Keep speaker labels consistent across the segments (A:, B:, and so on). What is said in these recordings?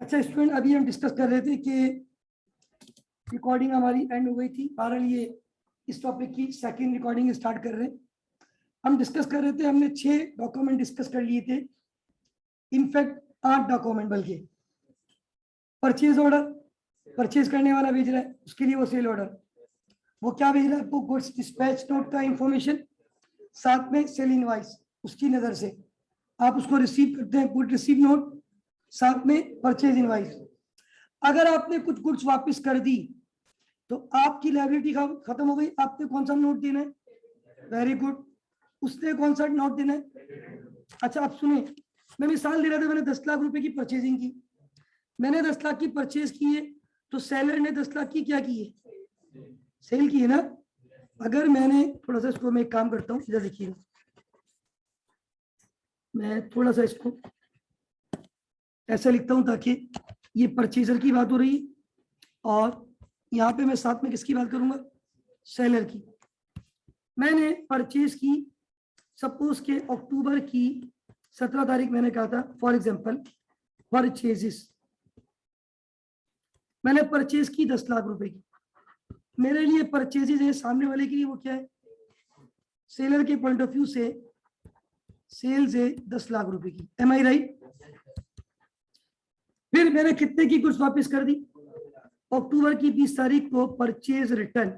A: अच्छा स्टूडेंट, अभी हम डिस्कस कर रहे थे कि रिकॉर्डिंग हमारी एंड हो गई थी। बहरहाल ये इस टॉपिक की सेकंड रिकॉर्डिंग स्टार्ट कर रहे हैं। हम डिस्कस कर रहे थे, हमने 6 डॉक्यूमेंट डिस्कस कर लिए थे, इनफैक्ट 8 डॉक्यूमेंट। बल्कि परचेज ऑर्डर, परचेज करने वाला भेज रहा है, उसके लिए वो सेल ऑर्डर, वो क्या भेज रहा है आपको, गुड्स डिस्पैच नोट का इंफॉर्मेशन, साथ में सेल इनवॉइस। उसकी नज़र से आप उसको रिसीव करते हैं, गुड रिसीव नोट, साथ में परचेज इनवॉइस। अगर आपने कुछ गुड्स वापस कर दी तो आपकी लायबिलिटी खत्म हो गई। आपने कौन सा नोट देना है? Very good. उसने कौन सा नोट देना है? अच्छा आप सुने, मैं मिसाल दे रहा था, मैंने 10 लाख रुपए की परचेजिंग की, मैंने 10 लाख की परचेज की है, तो सेलर ने 10 लाख की क्या की है? सेल की है ना। अगर मैंने थोड़ा सा इसको, मैं एक काम करता हूँ, इधर देखिए, मैं थोड़ा सा इसको ऐसा लिखता हूं ताकि ये परचेजर की बात हो रही है और यहाँ पे मैं साथ में किसकी बात करूंगा? सेलर की। मैंने परचेज की, सपोज के अक्टूबर की 17 तारीख मैंने कहा था, फॉर एग्जांपल परचेजेस, मैंने परचेज की 10 लाख रुपए की। मेरे लिए परचेजेस है, सामने वाले के लिए वो क्या है? सेलर के पॉइंट ऑफ व्यू से सेल्स है 10 लाख रुपए की। एम आई राइट? फिर मैंने कितने की गुड्स वापस कर दी? अक्टूबर की 20 तारीख को परचेज रिटर्न,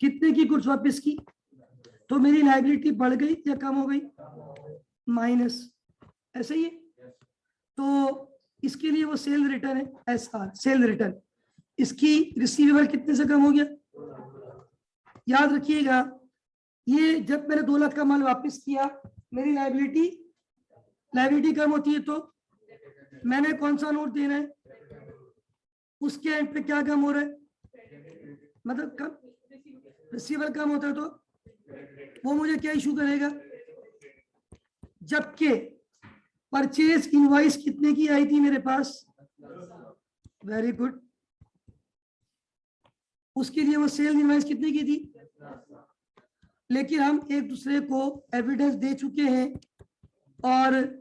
A: कितने की गुड्स वापस की? तो मेरी लायबिलिटी बढ़ गई या कम हो गई? माइनस। ऐसे ही है। तो इसके लिए वो सेल रिटर्न है, एसआर, सेल रिटर्न। इसकी रिसीवेबल कितने से कम हो गया? याद रखिएगा, ये जब मैंने 2 लाख का माल वापस किया, मेरी लायबिलिटी कम होती है, तो मैंने कौन सा नोट देना है? उसके एंड पे क्या कम हो रहा है? मतलब कम, रिसीवेबल कम होता है, तो वो मुझे क्या इशू करेगा? जबकि परचेज इनवॉइस कितने की आई थी मेरे पास? Very good. उसके लिए वो सेल इनवॉइस कितने की थी? लेकिन हम एक दूसरे को एविडेंस दे चुके हैं और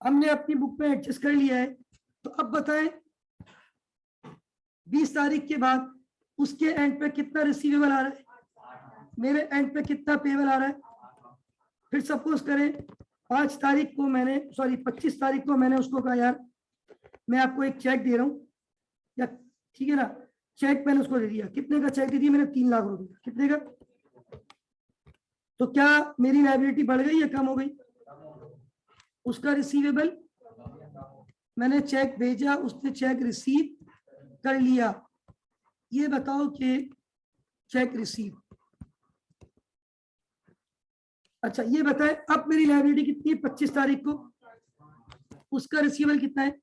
A: हमने अपनी बुक में एडजस्ट कर लिया है। तो अब बताएं, 20 तारीख के बाद उसके एंड पे कितना रिसीवेबल आ रहा है, मेरे एंड पे कितना पेबल आ रहा है? फिर सपोज करें 5 तारीख को मैंने, सॉरी 25 तारीख को मैंने उसको कहा, यार मैं आपको एक चेक दे रहा हूँ, या ठीक है ना, चेक मैंने उसको दे दिया। कितने का चेक दे दिया मैंने? 3 लाख रुपए। कितने का? तो क्या मेरी लायबिलिटी बढ़ गई या कम हो गई? उसका रिसीवेबल, मैंने चेक भेजा, उसने चेक रिसीव कर लिया। ये बताओ कि चेक रिसीव, अच्छा ये बताए अब मेरी लायबिलिटी कितनी है 25 तारीख को? उसका रिसीवेबल कितना है?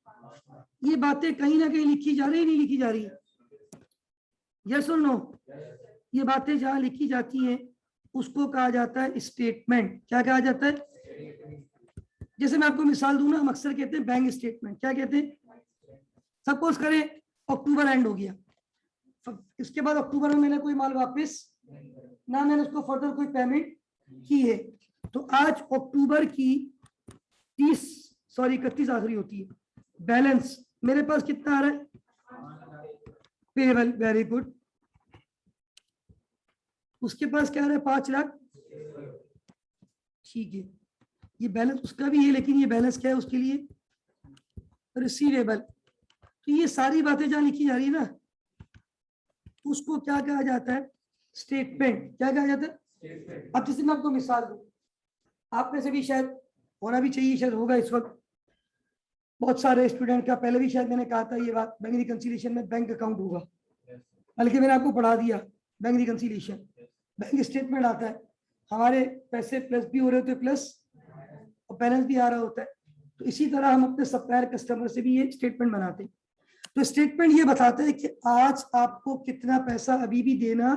A: ये बातें कहीं ना कहीं लिखी जा रही है, नहीं लिखी जा रही है? यस और नो? ये बातें जहां लिखी जाती हैं उसको कहा जाता है स्टेटमेंट। क्या कहा जाता है? जैसे मैं आपको मिसाल दूं ना, हम अक्सर कहते हैं बैंक स्टेटमेंट। क्या कहते हैं? सपोज करें अक्टूबर एंड हो गया, इसके बाद अक्टूबर में मैंने कोई माल वापस ना, मैंने उसको फर्दर कोई पेमेंट की है, तो आज अक्टूबर की 31 आखिरी होती है, बैलेंस मेरे पास कितना आ रहा है? पेबल। Very good. उसके पास क्या आ रहा है? 5 लाख। ठीक है, ये बैलेंस उसका भी है, लेकिन ये बैलेंस क्या है उसके लिए? रिसीवेबल। तो ये सारी बातें जहां लिखी जा रही है ना, उसको क्या कहा जाता है? स्टेटमेंट। क्या कहा जाता है? अब जैसे मैं आपको मिसाल दूं, आप में से भी शायद होना भी चाहिए, शायद होगा इस वक्त बहुत सारे स्टूडेंट का, पहले भी शायद मैंने कहा था ये बात, बैंक रिकंसिलिएशन में बैंक अकाउंट होगा, बल्कि मैंने आपको पढ़ा दिया बैंक रिकंसिलिएशन। बैंक स्टेटमेंट आता है, हमारे पैसे प्लस भी हो रहे होते हैं, प्लस और बैलेंस भी आ रहा होता है। तो इसी तरह हम अपने सप्लायर कस्टमर से भी ये स्टेटमेंट बनाते हैं। तो स्टेटमेंट ये बताता है कि आज आपको कितना पैसा अभी भी देना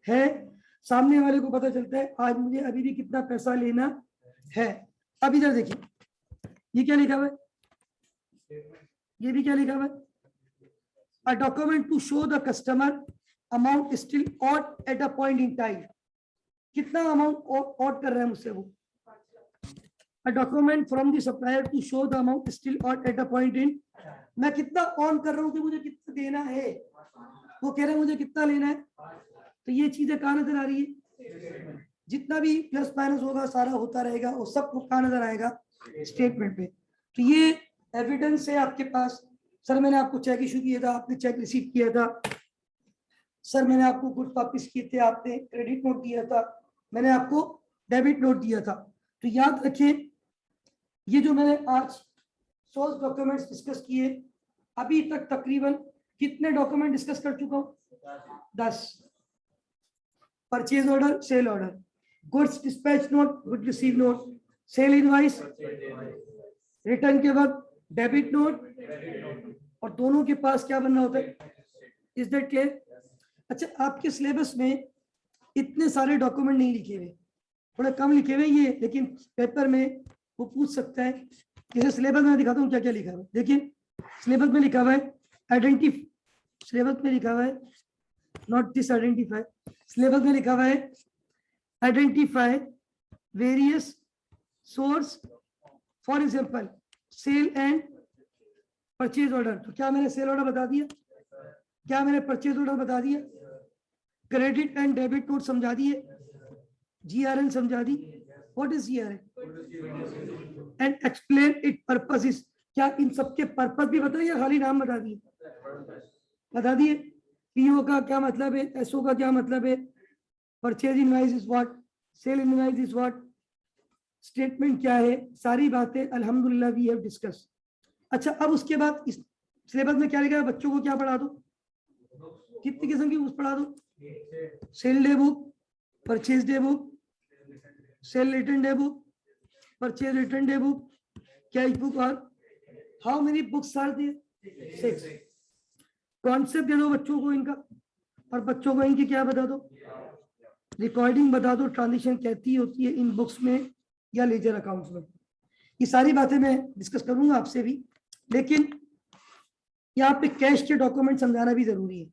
A: है, सामने वाले को पता चलता है आज मुझे अभी भी कितना पैसा लेना है। अब इधर देखिए, ये क्या लिखा हुआ है? ये भी क्या लिखा हुआ है? A document to show the customer amount still owed at a point in time. कितना अमाउंट ऑट कर रहे हैं मुझसे वो? a document from the supplier to show the amount still on at a point in, मैं कितना on कर रहा हूँ कि मुझे कितना देना है, वो कह रहे हैं मुझे कितना लेना है, तो ये चीजें कहाँ नजर आ रही है, जितना भी प्लस माइनस होगा सारा होता रहेगा, वो सब कहाँ नजर आएगा, स्टेटमेंट पे। तो ये एविडेंस है आपके पास। सर मैंने आपको चेक इशू किया था, आपने चेक रिसीव किया था, सर मैंने आपको गुड्स वापिस किए थे, आपने क्रेडिट नोट दिया था, मैंने आपको डेबिट नोट दिया था। तो याद रखें ये जो मैंने आज सोर्स डॉक्यूमेंट्स डिस्कस किए, अभी तक तकरीबन कितने डॉक्यूमेंट डिस्कस कर चुका हूँ, 10। Purchase order, sale order, goods dispatch note, good receive note, sale invoice, return के वक्त डेबिट नोट, और दोनों के पास क्या बनना होता है, इज दैट क्लियर। अच्छा आपके सिलेबस में इतने सारे डॉक्यूमेंट नहीं लिखे हुए, थोड़ा कम लिखे हुए ये, लेकिन पेपर में वो पूछ सकता है। जैसे सिलेबस में दिखाता हूँ क्या क्या लिखा हुआ है, देखिए सिलेबस में लिखा हुआ है आइडेंटिफाई, सिलेबस में लिखा हुआ है नॉट दिस आइडेंटिफाई, सिलेबस में लिखा हुआ है identify various source, for example sale and purchase order. तो क्या मैंने सेल ऑर्डर बता दिया, क्या मैंने परचेज ऑर्डर बता दिया, क्रेडिट एंड डेबिट नोट समझा दिए, GRN समझा दी, what is GRN and explain it purposes. क्या इन सबके पर्पस भी बताइए या खाली नाम बता दिए, बता दिए। PO का क्या मतलब है, SO का क्या मतलब है, purchase invoice is what, cell invoice is what, statement क्या है, सारी बातें अल्हम्दुलिल्लाह वी हैव डिस्कस। अच्छा अब उसके बाद इस सिलेबस में क्या लिखा है, बच्चों को क्या पढ़ा दो, कितनी किस्म की बुक पढ़ा दो, sale day book, purchase day book, sale return day book, purchase return day book, cash book, और how many books are there, 6। Concept दे दो बच्चों को इनका, और बच्चों को इनकी क्या बता दो, रिकॉर्डिंग बता दो, ट्रांजेक्शन कहती होती है इन बुक्स में या लेजर अकाउंट्स में। ये सारी बातें मैं डिस्कस करूंगा आपसे भी, लेकिन यहाँ पे कैश के डॉक्यूमेंट समझाना भी जरूरी है।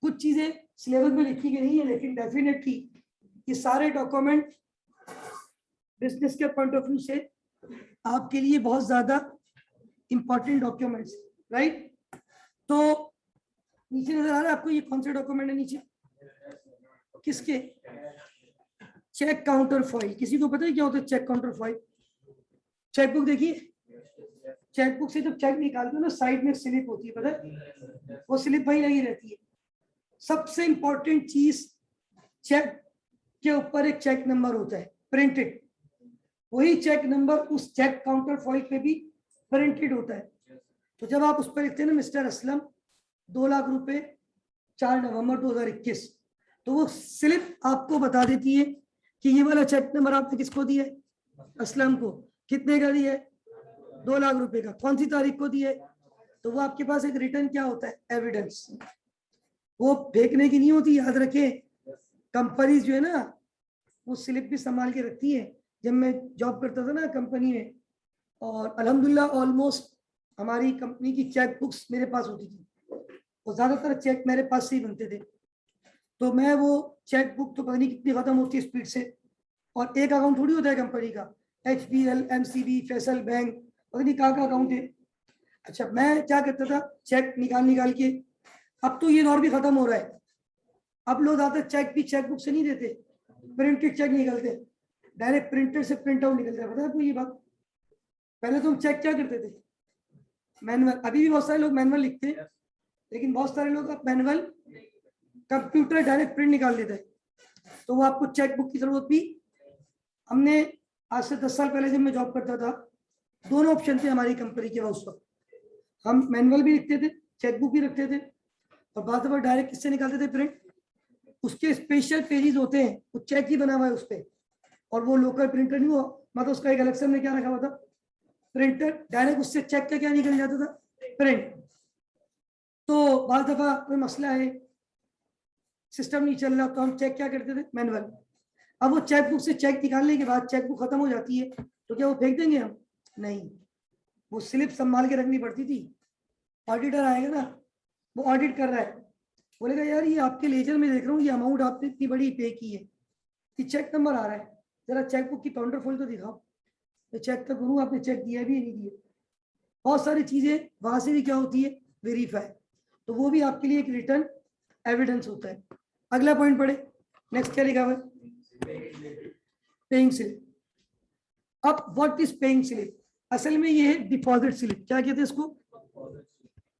A: कुछ चीजें सिलेबस में लिखी गई नहीं है, लेकिन डेफिनेटली ये सारे डॉक्यूमेंट बिजनेस के पॉइंट ऑफ व्यू से आपके लिए बहुत ज्यादा इंपॉर्टेंट डॉक्यूमेंट्स, राइट। तो नीचे नजर आ रहा है आपको, ये कौन से डॉक्यूमेंट है नीचे, किसके, चेक काउंटर फॉइल। किसी को पता है क्या होता है चेक काउंटर फॉइल, चेकबुक देखिए, चेकबुक से जब चेक निकालते हो ना साइड में स्लिप होती है, पता है वो स्लिप वही लगी रहती है। सबसे इंपॉर्टेंट चीज चेक के ऊपर एक चेक नंबर होता है प्रिंटेड, वही चेक नंबर उस चेक काउंटर फॉइल पे भी प्रिंटेड होता है। तो जब आप उस पर लिखते हैं ना मिस्टर असलम 2 लाख रुपए 4 नवंबर 2021, तो वो स्लिप आपको बता देती है कि ये वाला चेक नंबर आपने किसको दिया है, असलम को, कितने का दिया है, 2 लाख रुपए का, कौन सी तारीख को दिया है। तो वो आपके पास एक रिटर्न क्या होता है, एविडेंस, वो फेंकने की नहीं होती, याद रखें। कंपनी जो है ना वो स्लिप भी संभाल के रखती है। जब मैं जॉब करता था ना कंपनी में, और अल्हम्दुलिल्लाह ऑलमोस्ट हमारी कंपनी की चेक बुक्स मेरे पास होती थी, और ज्यादातर चेक मेरे पास से ही बनते थे। तो मैं वो चेक बुक तो पता नहीं कितनी खत्म होती है स्पीड से, और एक अकाउंट थोड़ी होता है कंपनी का, HBL, MCB, फैसल बैंक, पता नहीं कहाँ का अकाउंट है। अच्छा मैं क्या करता था, चेक निकाल के, अब तो ये दौर भी खत्म हो रहा है, अब लोग आते चेक भी चेक बुक से नहीं देते, प्रिंटेड चेक निकलते, डायरेक्ट प्रिंटर से प्रिंट आउट निकलता है। पता है आपको ये बात, पहले तो हम चेक क्या करते थे, मैनुअल, अभी भी बहुत सारे लोग मैनुअल लिखते हैं, लेकिन बहुत सारे लोग अब मैनुअल कंप्यूटर डायरेक्ट प्रिंट निकाल देते हैं, तो वो आपको चेक बुक की जरूरत भी। हमने आज से 10 साल पहले जब मैं जॉब करता था, दोनों ऑप्शन थे हमारी कंपनी के उस वक्त, हम मैनुअल भी लिखते थे, चेक बुक भी रखते थे, और बाद में डायरेक्ट किससे निकालते थे, प्रिंट। उसके स्पेशल पेजेस होते हैं, वो चेक ही बना हुआ है उस पर, और वो लोकल प्रिंटर नहीं, वो मतलब उसका एक अलग से हमने क्या रखा हुआ था, प्रिंटर, डायरेक्ट उससे चेक का क्या निकल जाता था, प्रिंट। तो बाद दफा कोई मसला है, सिस्टम नहीं चल रहा, तो हम चेक क्या करते थे, मैनुअल। अब वो चेक बुक से चेक निकालने के बाद चेक बुक खत्म हो जाती है, तो क्या वो फेंक देंगे हम, नहीं, वो स्लिप संभाल के रखनी पड़ती थी। ऑडिटर आएगा ना, वो ऑडिट कर रहा है, बोलेगा यार ये आपके लेजर में देख रहा हूँ ये अमाउंट आपने इतनी बड़ी पे की है, ये चेक नंबर आ रहा है, जरा चेक बुक की काउंटर फॉइल तो दिखाओ। मैं चेक तो करूँ आपने चेक दिया भी नहीं दिया, बहुत सारी चीजें वहां से भी क्या होती है, वेरीफाई, तो वो भी आपके लिए एक रिटर्न एविडेंस होता है। अगला पॉइंट पढ़े, नेक्स्ट क्या लिखा हुआ है, पेइंग स्लिप। अब व्हाट इज पेइंग स्लिप, असल में ये है डिपॉजिट स्लिप। क्या कहते हैं इसको,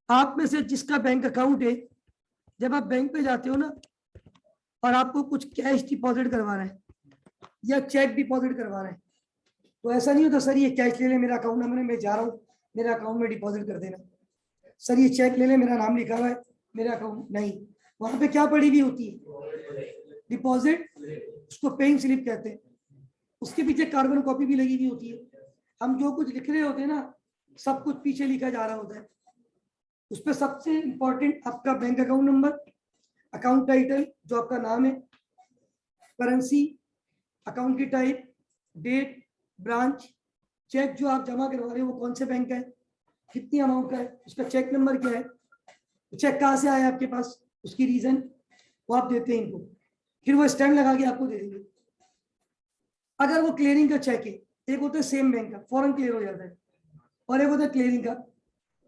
A: आप में से जिसका बैंक अकाउंट है, जब आप बैंक पे जाते हो ना और आपको कुछ कैश डिपॉजिट करवाना है या चेक डिपॉजिट करवाना है, तो ऐसा नहीं होता सर ये कैश ले ले मेरा अकाउंट नंबर है, मैं जा रहा हूँ मेरा अकाउंट में डिपॉजिट कर देना, सर ये चेक ले ले मेरा नाम लिखा हुआ है मेरा अकाउंट, नहीं, वहां पे क्या पड़ी हुई होती है, डिपॉजिट, उसको पेइंग स्लिप कहते हैं। उसके पीछे कार्बन कॉपी भी लगी हुई होती है, हम जो कुछ लिख रहे होते हैं ना सब कुछ पीछे लिखा जा रहा होता है। उस पर सबसे इंपॉर्टेंट आपका bank account number, account title जो आपका नाम है, करेंसी, अकाउंट की टाइप, डेट, ब्रांच, चेक जो आप जमा करवा रहे हो वो कौन से बैंक का है, कितनी अमाउंट का है, उसका चेक नंबर क्या है, चेक कहाँ से आया आपके पास, उसकी रीजन वो आप देते हैं इनको, फिर वो स्टैम्प लगा के आपको दे देंगे। अगर वो क्लियरिंग का चेक है, एक होता है सेम बैंक का फौरन क्लियर हो जाता है, और एक होता है क्लियरिंग का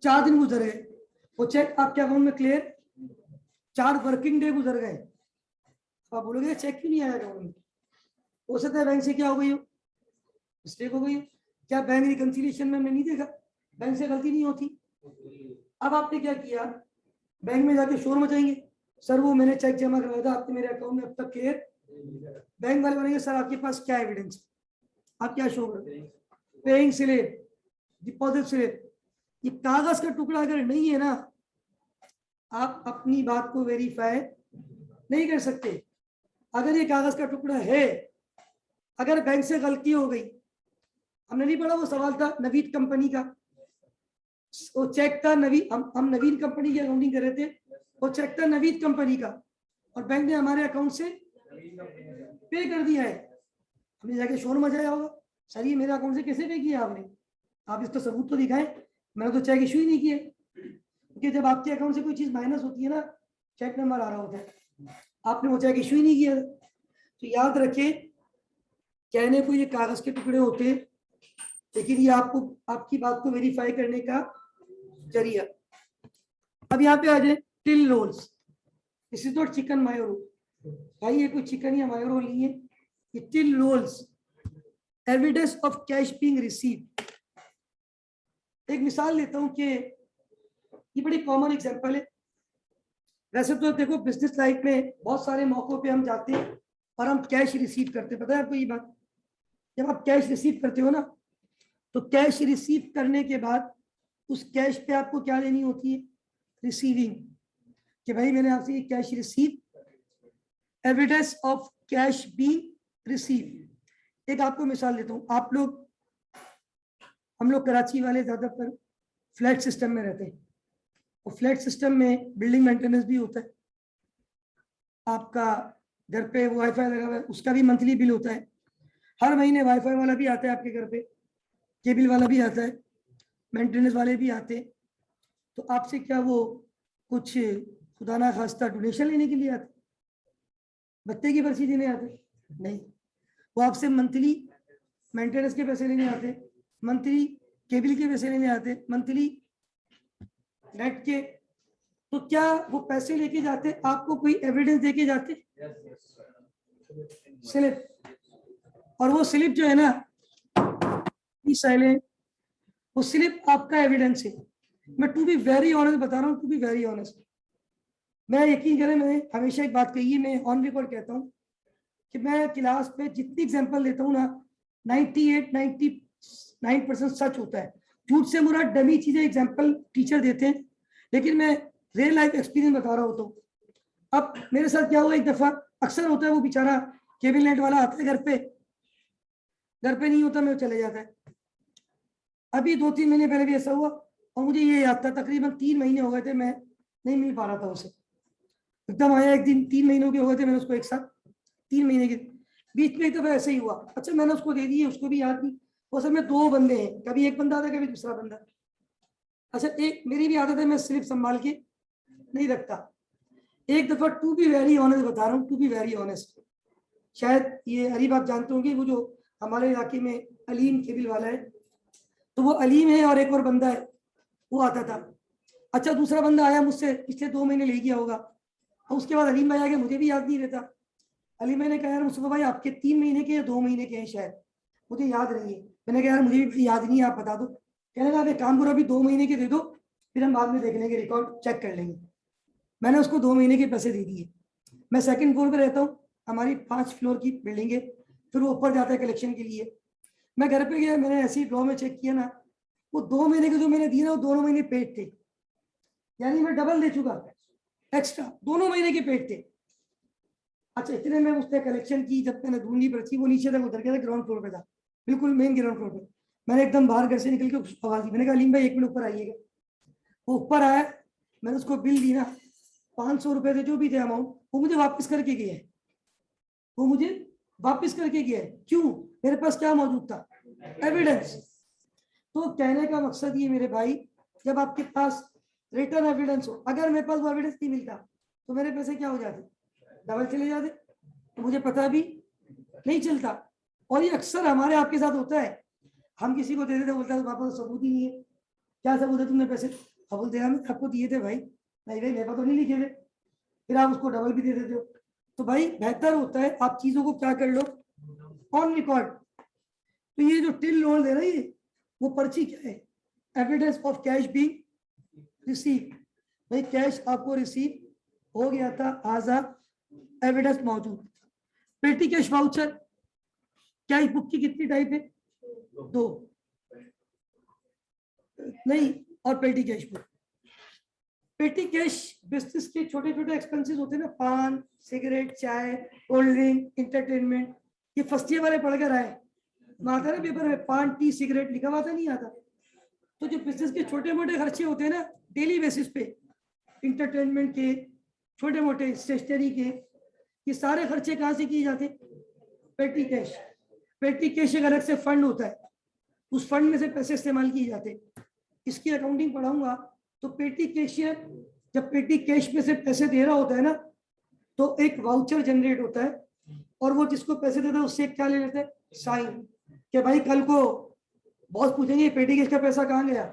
A: 4 दिन गुजर गए, वो चेक आपके अकाउंट में क्लियर 4 वर्किंग डे गुजर गए, तो आप बोलोगे चेक क्यों नहीं आया अकाउंट में, हो सकता है बैंक से क्या हो गई हो, मिस्टेक हो गई, क्या बैंक रिकंसिलिएशन में हमने नहीं देखा, बैंक से गलती नहीं होती। अब आपने क्या किया, बैंक में जाके शोर मचाएंगे, सर वो मैंने चेक जमा करवाया था आपने मेरे अकाउंट में अब तक क्लियर, बैंक वाले बोलेंगे सर आपके पास क्या एविडेंस, आप क्या शो करें, पेइंग स्लिप, डिपॉजिट स्लिप, ये कागज का टुकड़ा अगर नहीं है ना आप अपनी बात को वेरीफाई नहीं कर सकते। अगर ये कागज का टुकड़ा है, अगर बैंक से गलती हो गई, हमने नहीं पढ़ा वो सवाल था नवीन कंपनी का, वो चेक था नवीन, हम नवीन कंपनी की अकाउंटिंग कर रहे थे, वो चेक था नवीन कंपनी का और बैंक ने हमारे अकाउंट से पे कर दिया है, हमने जाके शोर मचाया होगा सर ये मेरे अकाउंट से कैसे पे किया आपने, आप इसका सबूत तो दिखाएं, मैंने तो चेक इशू ही नहीं किया, क्योंकि जब आपके अकाउंट से कोई चीज माइनस होती है ना चेक नंबर आ रहा होता है, आपने वो चेक इशू ही नहीं किया। तो याद रखिए कहने को ये कागज के टुकड़े होते हैं, लेकिन ये आपको आपकी बात को वेरीफाई करने का जरिया। अब यहाँ पे आ जाए till rolls, this is not chicken mayo roll, भाई ये कोई चिकन या मायो रोल नहीं है, ये till rolls, evidence of cash being received. एक मिसाल लेता हूं कि ये बड़ी कॉमन एग्जांपल है, वैसे तो देखो बिजनेस लाइफ में बहुत सारे मौकों पे हम जाते हैं और हम कैश रिसीव करते हैं, पता है आपको ये बात, जब आप कैश रिसीव करते हो ना तो कैश रिसीव करने के बाद उस कैश पे आपको क्या लेनी होती है, रिसीविंग, कि भाई मैंने आपसे ये cash receive, evidence of cash being receive. एक आपको मिसाल देता हूँ, आप लोग हम लोग कराची वाले ज्यादातर फ्लैट सिस्टम में रहते हैं, और फ्लैट सिस्टम में बिल्डिंग मेंटेनेंस भी होता है, आपका घर पे वाईफाई लगा हुआ है उसका भी मंथली बिल होता है, हर महीने वाईफाई वाला भी आता है आपके घर पे, केबल वाला भी आता है, मेंटेनेंस वाले भी आते हैं, तो आपसे क्या वो कुछ खुदा ना खास्ता डोनेशन लेने के लिए आते, बत्ते की पर्ची देने आते नहीं, वो आपसे मंथली मेंटेनेंस के पैसे लेने आते, मंथली केबल के पैसे लेने आते, मंथली नेट के, तो क्या वो पैसे लेके जाते आपको कोई एविडेंस देके जाते, स्लिप, और वो स्लिप जो है ना साइलेंट, वो स्लिप आपका एविडेंस है। मैं टू बी वेरी ऑनेस्ट बता रहा हूँ, टू बी वेरी ऑनेस्ट, मैं यकीन करें मैंने हमेशा एक बात कही है, मैं ऑन रिकॉर्ड कहता हूँ कि मैं क्लास में जितनी एग्जांपल देता हूँ ना 98-99% सच होता है, झूठ से मुराद डमी चीजें एग्जांपल टीचर देते हैं, लेकिन मैं रियल लाइफ एक्सपीरियंस बता रहा हूँ। तो अब मेरे साथ क्या हुआ, एक दफा अक्सर होता है वो बेचारा केबल नेट वाला आता है घर पे नहीं होता, मैं चले जाता है, अभी 2-3 महीने पहले भी ऐसा हुआ, और मुझे ये याद था तकरीबन 3 महीने हो गए थे मैं नहीं मिल पा रहा था उसे, एकदम आया एक दिन 3 महीनों के हो गए थे, मैंने उसको एक साथ 3 महीने के बीच में एक दफा ऐसे ही हुआ, अच्छा मैंने उसको दे दिए, उसको भी याद नहीं, वो सब में 2 बंदे हैं, कभी एक बंदा आता कभी दूसरा बंदा, अच्छा एक मेरी भी आदत है मैं स्लिप संभाल के नहीं रखता, एक दफा टू बी वेरी ऑनेस्ट बता रहा हूँ, टू बी वेरी ऑनेस्ट, शायद ये अरीब आप जानते होंगे वो जो हमारे इलाके में अलीम केबिल वाला है, तो वो अलीम है और एक और बंदा है वो आता था। अच्छा, दूसरा बंदा आया मुझसे पिछले 2 महीने ले गया होगा, और उसके बाद अलीम भाई आ गया, मुझे भी याद नहीं रहता। अलीम भाई ने कहा यार मुस्तफा भाई आपके 3 महीने के या 2 महीने के हैं शायद, मुझे याद नहीं है। मैंने कहा यार मुझे भी याद नहीं है, आप बता दो। कहने लगा आप एक काम करो, अभी 2 महीने के दे दो, फिर हम बाद में देख लेंगे, रिकॉर्ड चेक कर लेंगे। मैंने उसको 2 महीने के पैसे दे दिए। मैं सेकंड फ्लोर पे रहता हूँ, हमारी 5 फ्लोर की बिल्डिंग है, फिर वो ऊपर जाता है कलेक्शन के लिए। मैं घर पे गया, मैंने ऐसे ही ड्रॉ में चेक किया ना, वो 2 महीने के जो मैंने दिए ना वो दोनों महीने पेड थे, यानी मैं डबल दे चुका एक्स्ट्रा, दोनों महीने के पेड थे। अच्छा, इतने में उसने कलेक्शन की, जब मैंने ढूंढी पर्ची, वो नीचे तक उतर गया था, ग्राउंड फ्लोर पे था, बिल्कुल मेन ग्राउंड फ्लोर पे। मैंने एकदम बाहर घर से निकल के उसको आवाज दी, मैंने कहा अलीम भाई 1 मिनट ऊपर आइएगा। वो ऊपर आया, मैंने उसको बिल दी ना, 500 रुपए थे जो भी थे अमाउंट, वो मुझे वापस करके गया है, वो मुझे वापस करके गया है। क्यों? मेरे पास क्या मौजूद था? एविडेंस। तो कहने का मकसद ये मेरे भाई, जब आपके पास रिटर्न एविडेंस हो, अगर मेरे पास वो एविडेंस नहीं मिलता तो मेरे पैसे क्या हो जाते? डबल चले जाते, तो मुझे पता भी नहीं चलता। और ये अक्सर हमारे आपके साथ होता है, हम किसी को दे देते, बोलता है पापा तो सबूत ही नहीं है। क्या सबूत है? तुमने पैसे सबूत दिया, मैं आपको दिए थे भाई। नहीं भाई मेरे पास तो नहीं लिखे थे, फिर आप उसको डबल भी दे देते हो। तो भाई बेहतर होता है आप चीजों को क्या कर लो, ऑन रिकॉर्ड। तो ये जो टिल लोन दे रही है वो पर्ची क्या है? Evidence of cash being receive. भाई कैश आपको रिसीव हो गया था, आजाद एविडेंस मौजूद। पेटी कैश वाउचर, कैश बुक की कितनी टाइप है? 2 नहीं, और पेटी कैश बुक। पेटी कैश बिजनेस के छोटे छोटे एक्सपेंसेस होते हैं ना, पान, सिगरेट, चाय, कोल्ड ड्रिंक, इंटरटेनमेंट। ये फर्स्ट ईयर वाले पढ़कर आए, आता है ना पेपर में, पान, टी, सिगरेट लिखा हुआ था, नहीं आता। तो जो बिजनेस के छोटे मोटे खर्चे होते हैं ना डेली बेसिस पे, इंटरटेनमेंट के, छोटे मोटे स्टेशनरी के, ये सारे खर्चे कहाँ से किए जाते? पेटी कैश। पेटी कैश एक अलग से फंड होता है, उस फंड में से पैसे इस्तेमाल किए जाते। इसकी अकाउंटिंग पढ़ाऊंगा। तो पेटी कैशियर जब पेटी कैश में से पैसे दे रहा होता है ना, तो एक वाउचर जनरेट होता है, और वो जिसको पैसे देता है उससे क्या ले लेते हैं? साइन। कि भाई कल को बॉस पूछेंगे पेटी कैश का पैसा कहाँ गया,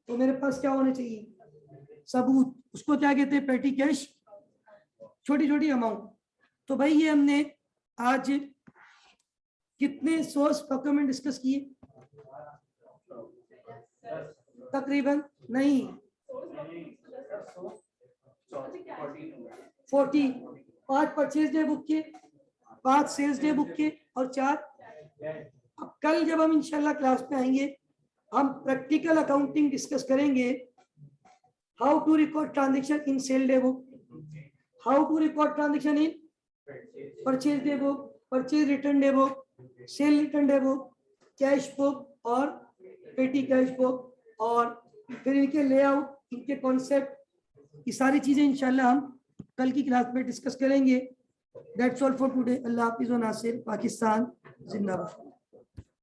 A: तो मेरे पास क्या होना चाहिए? सबूत। उसको क्या कहते हैं? पेटी कैश, छोटी छोटी अमाउंट। तो भाई ये हमने आज कितने सोर्स डॉक्यूमेंट डिस्कस किए? तकरीबन नहीं 40। 5 परचेज डे बुक के, 5 सेल्स डे बुक के, और 4। अब कल जब हम इंशाल्लाह क्लास में आएंगे, हम प्रैक्टिकल अकाउंटिंग डिस्कस करेंगे। How to record transaction in sale day book, how to record transaction in purchase day book, purchase return day book, sale return day book, cash book और पेटी कैश बुक, और फिर इनके layout, इनके concept, ये सारी चीजें इंशाल्लाह हम कल की क्लास में डिस्कस करेंगे। That's all for today. अल्लाह हाफिज़ व नासिर। पाकिस्तान जिंदाबाद।